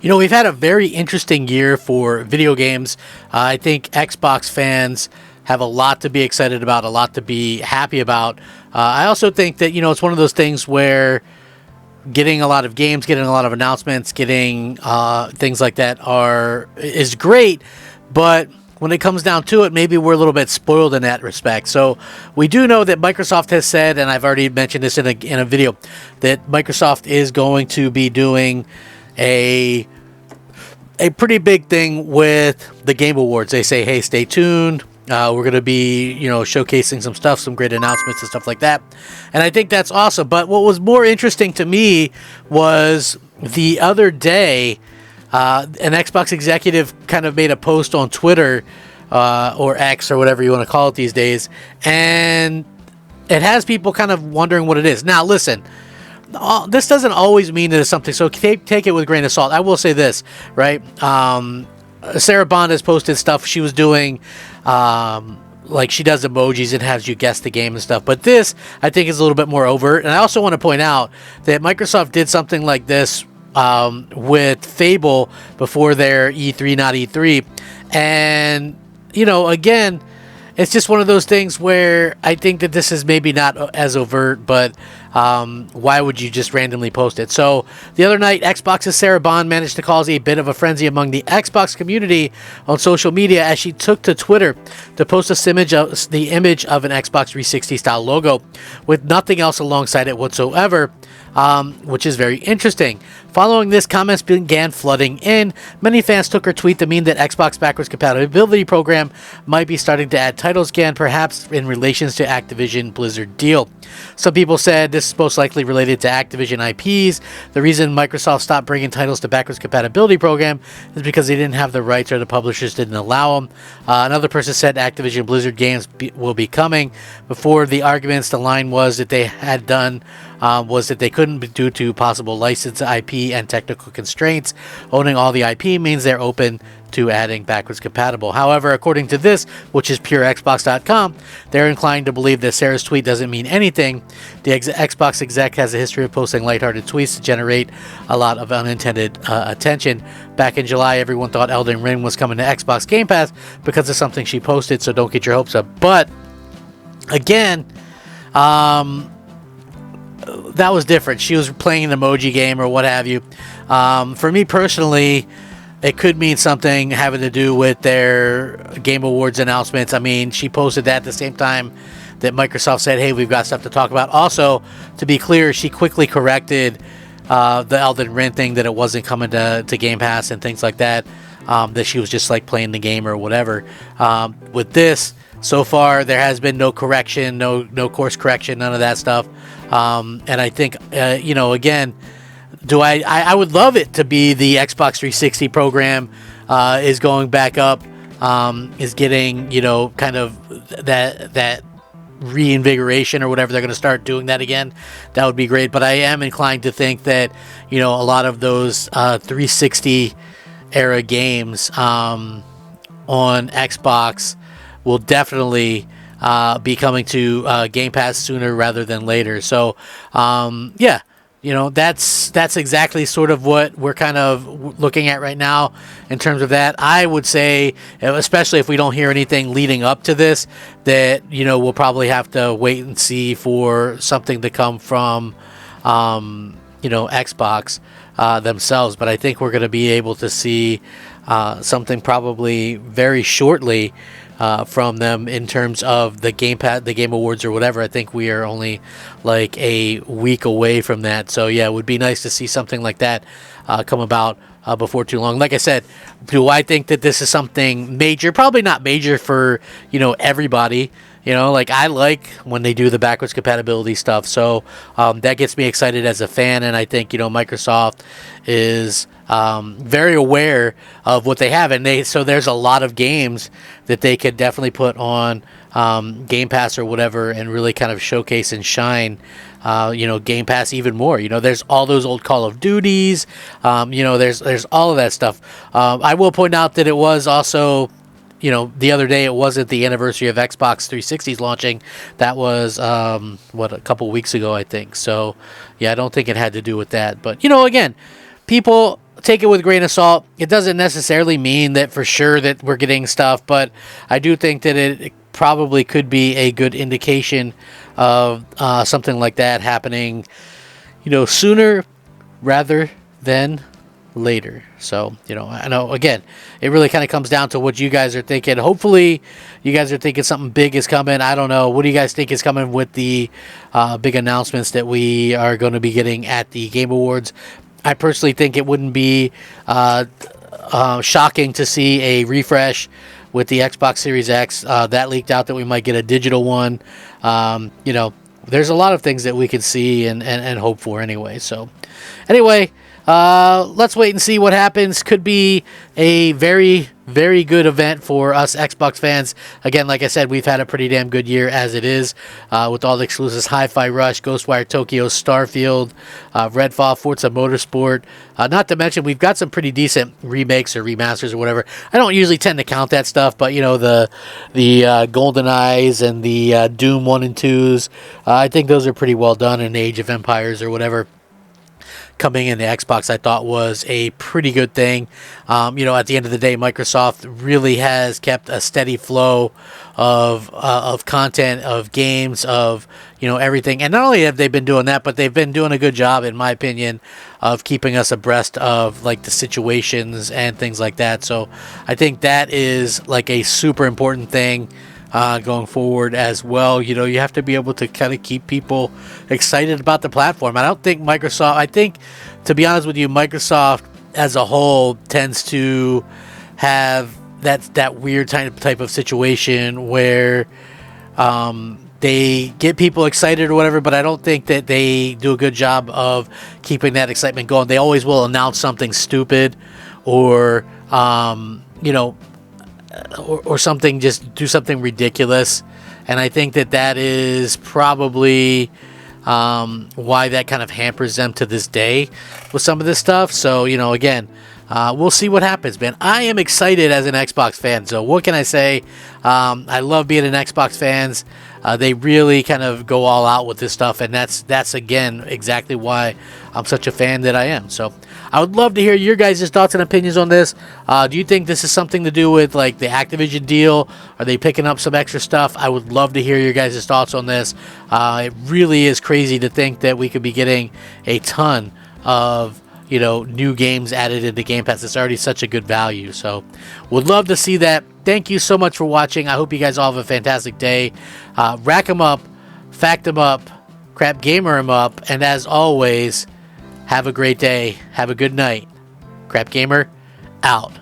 You know, we've had a very interesting year for video games. I think Xbox fans have a lot to be excited about, a lot to be happy about. I also think that, you know, it's one of those things where getting a lot of games, getting a lot of announcements, getting things like that is great, but when it comes down to it, maybe we're a little bit spoiled in that respect. So we do know that Microsoft has said, and I've already mentioned this in a video, that Microsoft is going to be doing a pretty big thing with the Game Awards. They say, hey, stay tuned. We're going to be, you know, showcasing some stuff, some great announcements and stuff like that. And I think that's awesome. But what was more interesting to me was the other day, an Xbox executive kind of made a post on Twitter or X or whatever you want to call it these days. And it has people kind of wondering what it is. Now, listen. This doesn't always mean that it's something, so take it with a grain of salt. I will say this, right? Sarah Bond has posted stuff she was doing, like she does emojis and has you guess the game and stuff. But this, I think, is a little bit more overt. And I also want to point out that Microsoft did something like this with Fable before their E3, not E3. And, you know, again, it's just one of those things where I think that this is maybe not as overt, but why would you just randomly post it? So the other night, Xbox's Sarah Bond managed to cause a bit of a frenzy among the Xbox community on social media as she took to Twitter to post the image of an Xbox 360 style logo with nothing else alongside it whatsoever, which is very interesting. Following this, comments began flooding in. Many fans took her tweet to mean that Xbox backwards compatibility program might be starting to add titles again, perhaps in relations to Activision Blizzard deal. Some people said this is most likely related to Activision IPs. The reason Microsoft stopped bringing titles to backwards compatibility program is because they didn't have the rights or the publishers didn't allow them. Another person said Activision Blizzard games will be coming. Before the arguments, the line was that they had done was that they couldn't be due to possible license IP and technical constraints. Owning all the IP means they're open to adding backwards compatible. However, according to this, which is purexbox.com, they're inclined to believe that Sarah's tweet doesn't mean anything. The Xbox exec has a history of posting lighthearted tweets to generate a lot of unintended attention. Back in July, everyone thought Elden Ring was coming to Xbox Game Pass because of something she posted, so don't get your hopes up. But again, that was different. She was playing an emoji game or what have you. For me personally, it could mean something having to do with their Game Awards announcements. I mean, she posted that at the same time that Microsoft said, hey, we've got stuff to talk about. Also, to be clear, she quickly corrected the Elden Ring thing, that it wasn't coming to Game Pass and things like that, that she was just like playing the game or whatever. With this, so far, there has been no correction, no course correction, none of that stuff. And I think, you know, again, I would love it to be the Xbox 360 program is going back up, is getting, you know, kind of that reinvigoration or whatever. They're going to start doing that again. That would be great. But I am inclined to think that, you know, a lot of those 360 era games on Xbox will definitely be coming to Game Pass sooner rather than later. So, yeah, you know, that's exactly sort of what we're kind of looking at right now in terms of that. I would say, especially if we don't hear anything leading up to this, that, you know, we'll probably have to wait and see for something to come from, you know, Xbox themselves. But I think we're going to be able to see something probably very shortly from them in terms of the Game Awards or whatever. I think we are only like a week away from that. So yeah, it would be nice to see something like that come about before too long. Like I said, do I think that this is something major? Probably not major for, you know, everybody. You know, like I like when they do the backwards compatibility stuff. So that gets me excited as a fan. And I think, you know, Microsoft is very aware of what they have, and so there's a lot of games that they could definitely put on Game Pass or whatever, and really kind of showcase and shine, you know, Game Pass even more. You know, there's all those old Call of Duties, you know, there's all of that stuff. I will point out that it was also, you know, the other day it wasn't the anniversary of Xbox 360's launching. That was a couple weeks ago, I think. So yeah, I don't think it had to do with that. But, you know, again, people take it with a grain of salt. It doesn't necessarily mean that for sure that we're getting stuff, but I do think that it probably could be a good indication of something like that happening, sooner rather than later. So, I know, again, it really kind of comes down to what you guys are thinking. Hopefully you guys are thinking something big is coming. I don't know. What do you guys think is coming with the big announcements that we are going to be getting at the Game Awards? I personally think it wouldn't be shocking to see a refresh with the Xbox Series X. That leaked out that we might get a digital one. There's a lot of things that we could see and hope for anyway. So anyway, let's wait and see what happens. Could be a very, very good event for us Xbox fans. Again, like I said, we've had a pretty damn good year as it is, with all the exclusives: Hi-Fi Rush, Ghostwire Tokyo, Starfield, Redfall, Forza Motorsport. Not to mention, we've got some pretty decent remakes or remasters or whatever. I don't usually tend to count that stuff, but the GoldenEyes and the Doom 1 and 2s, I think those are pretty well done, in Age of Empires or whatever. Coming in the Xbox, I thought was a pretty good thing. At the end of the day, Microsoft really has kept a steady flow of content, of games, of everything. And not only have they been doing that, but they've been doing a good job, in my opinion, of keeping us abreast of like the situations and things like that. So I think that is like a super important thing. Going forward as well, you have to be able to kind of keep people excited about the platform. I think, to be honest with you, Microsoft as a whole tends to have that weird type of situation where they get people excited or whatever, but I don't think that they do a good job of keeping that excitement going. They always will announce something stupid or or something, just do something ridiculous. And I think that is probably why that kind of hampers them to this day with some of this stuff. So, again, we'll see what happens, man. I am excited as an Xbox fan. So what can I say? I love being an Xbox fans. They really kind of go all out with this stuff, and that's again exactly why I'm such a fan that I am. So I would love to hear your guys' thoughts and opinions on this. Do you think this is something to do with like the Activision deal? Are they picking up some extra stuff? I would love to hear your guys' thoughts on this. It really is crazy to think that we could be getting a ton of new games added into Game Pass. It's already such a good value. So would love to see that. Thank you so much for watching. I hope you guys all have a fantastic day. Rack 'em up, fact 'em up, crap gamer 'em up, and as always, have a great day. Have a good night. Crap Gamer out.